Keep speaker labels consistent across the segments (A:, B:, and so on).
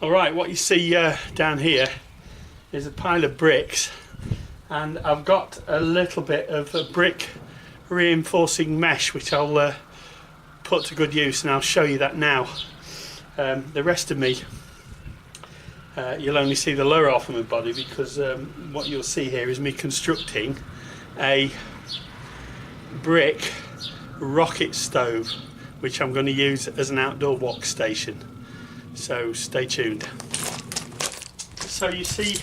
A: Alright, what you see down here is a pile of bricks, and I've got a little bit of a brick reinforcing mesh which I'll put to good use, and I'll show you that now. The rest of me, you'll only see the lower half of my body, because what you'll see here is me constructing a brick rocket stove which I'm going to use as an outdoor wok station. So stay tuned. So you see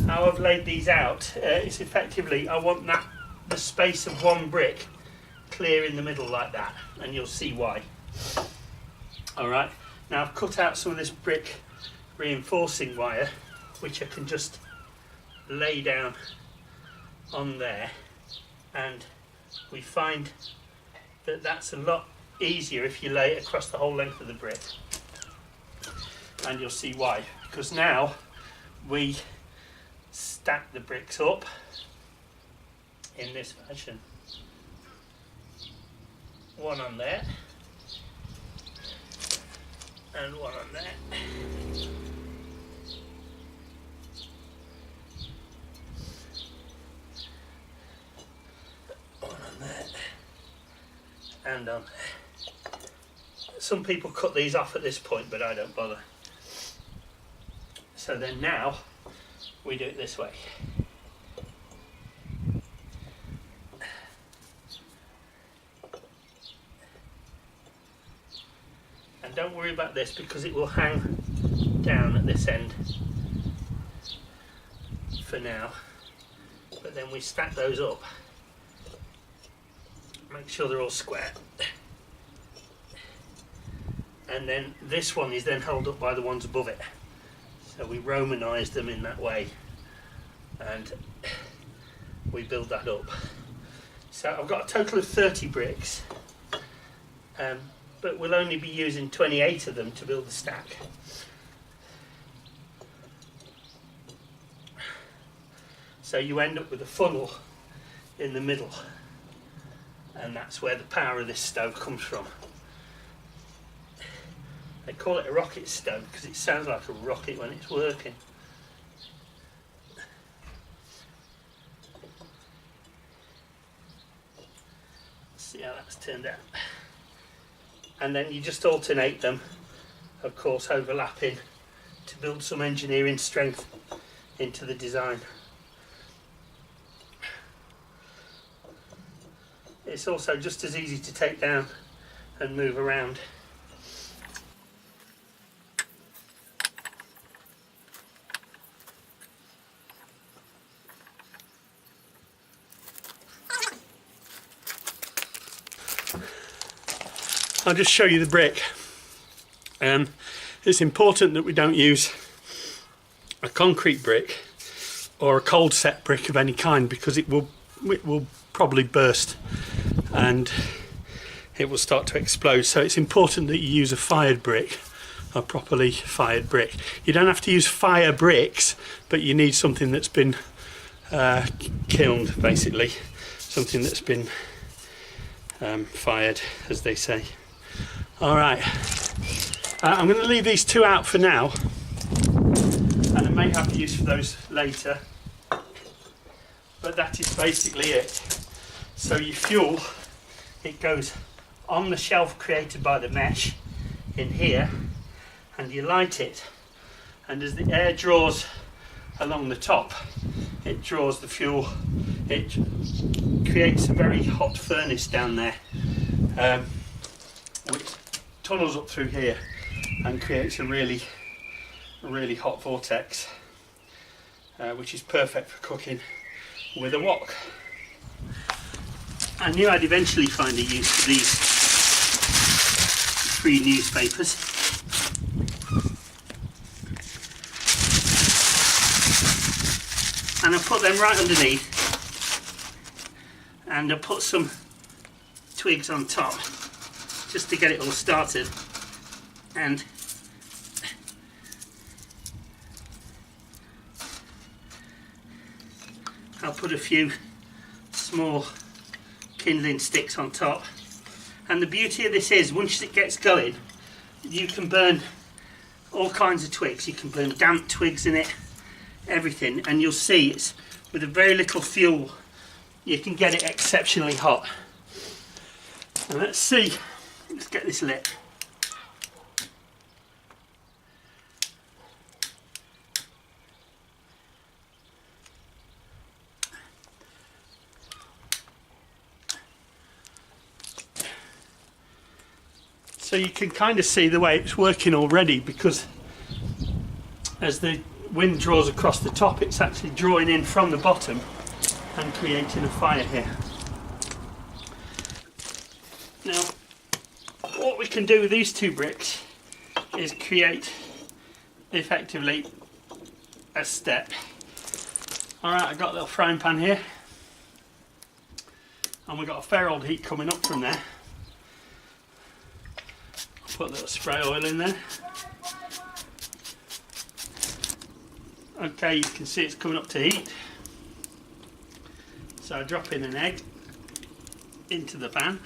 A: how I've laid these out. It's effectively, I want the space of one brick clear in the middle like that, and you'll see why. Alright, now I've cut out some of this brick reinforcing wire which I can just lay down on there, and we find that that's a lot easier if you lay it across the whole length of the brick. And you'll see why, because now we stack the bricks up in this fashion. One on there and one on there. One on there and on there. Some people cut these off at this point, but I don't bother. So then now we do it this way. And don't worry about this, because it will hang down at this end for now. But then we stack those up. Make sure they're all square. And then this one is then held up by the ones above it. So we Romanise them in that way, and we build that up. So I've got a total of 30 bricks, but we'll only be using 28 of them to build the stack. So you end up with a funnel in the middle, and that's where the power of this stove comes from. They call it a rocket stove because it sounds like a rocket when it's working. Let's see how that's turned out. And then you just alternate them, of course overlapping, to build some engineering strength into the design. It's also just as easy to take down and move around. I'll just show you the brick. It's important that we don't use a concrete brick or a cold set brick of any kind, because it will probably burst and it will start to explode. So it's important that you use a fired brick, a properly fired brick. You don't have to use fire bricks, but you need something that's been kilned, basically, something that's been fired, as they say. Alright, I'm going to leave these two out for now, and I may have use for those later, but that is basically it. So your fuel, it goes on the shelf created by the mesh in here, and you light it, and as the air draws along the top, it draws the fuel. It creates a very hot furnace down there, which tunnels up through here and creates a really hot vortex, which is perfect for cooking with a wok. I knew I'd eventually find a use for these free newspapers. And I put them right underneath, and I put some twigs on top just to get it all started, and I'll put a few small kindling sticks on top. And the beauty of this is, once it gets going, you can burn all kinds of twigs. You can put damp twigs in it, everything, and you'll see it's with a very little fuel you can get it exceptionally hot. And let's get this lit. So you can kind of see the way it's working already, because as the wind draws across the top, it's actually drawing in from the bottom and creating a fire here. Now, what we can do with these two bricks is create effectively a step. Alright, I've got a little frying pan here, and we've got a fair old heat coming up from there. Put a little spray oil in there. Okay, you can see it's coming up to heat. So I drop in an egg into the pan.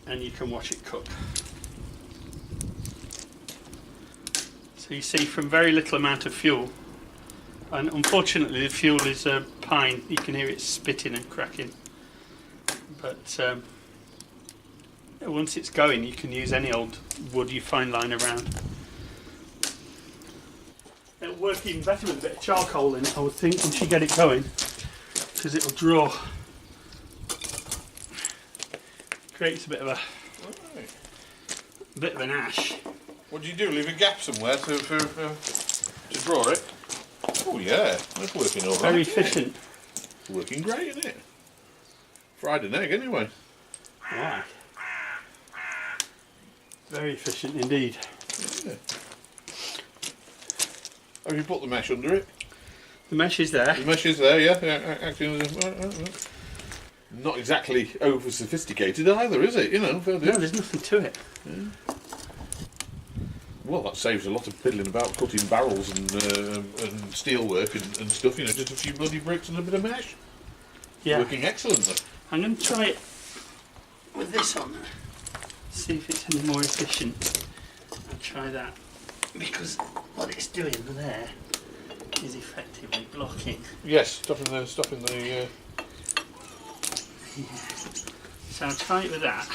A: And you can watch it cook. So you see, from very little amount of fuel, and unfortunately the fuel is pine, you can hear it spitting and cracking, but once it's going, you can use any old wood you find lying around. It'll work even better with a bit of charcoal in it, I would think, once you get it going, because it'll draw. Creates a bit of an ash.
B: What do you do? Leave a gap somewhere to draw it? Oh yeah, that's working all right.
A: Very efficient.
B: It's working great, isn't it? Fried an egg anyway.
A: Right. Very efficient indeed.
B: Yeah. Have you put the mesh under it?
A: The mesh is there.
B: The mesh is there, yeah. Acting as a, not exactly over sophisticated either, is it? You know.
A: No, there's nothing to it.
B: Yeah. Well, that saves a lot of fiddling about cutting barrels and steel work and stuff. You know, just a few bloody bricks and a bit of mesh.
A: Yeah.
B: Working excellently.
A: I'm going to try it with this on. See if it's any more efficient. I'll try that, because what it's doing there is effectively blocking.
B: Yes, stopping the.
A: Yeah. So I'll try it with that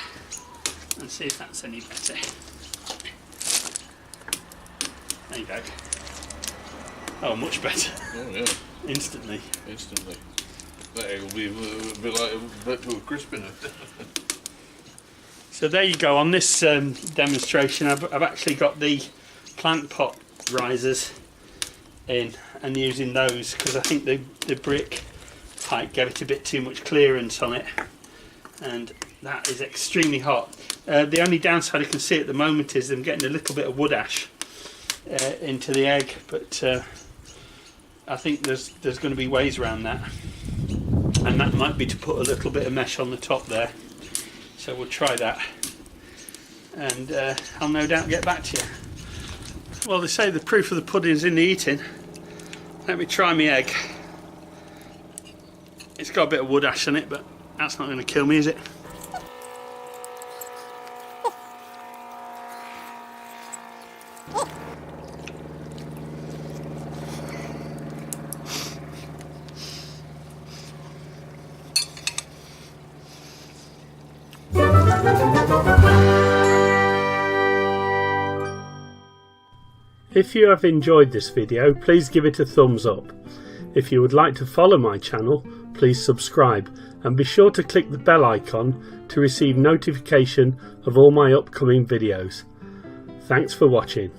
A: and see if that's any better. There you go. Oh, much better.
B: Oh yeah.
A: Instantly.
B: That egg will be a bit like a bit of crisp in it.
A: So there you go. On this demonstration, I've actually got the plant pot risers in and using those, because I think the brick height gave it a bit too much clearance on it, and that is extremely hot. The only downside I can see at the moment is them getting a little bit of wood ash into the egg, but I think there's going to be ways around that, and that might be to put a little bit of mesh on the top there. So we'll try that, and I'll no doubt get back to you. Well, they say the proof of the pudding is in the eating. Let me try my egg. It's got a bit of wood ash on it, but that's not going to kill me, is it? If you have enjoyed this video, please give it a thumbs up. If you would like to follow my channel, please subscribe, and be sure to click the bell icon to receive notification of all my upcoming videos. Thanks for watching.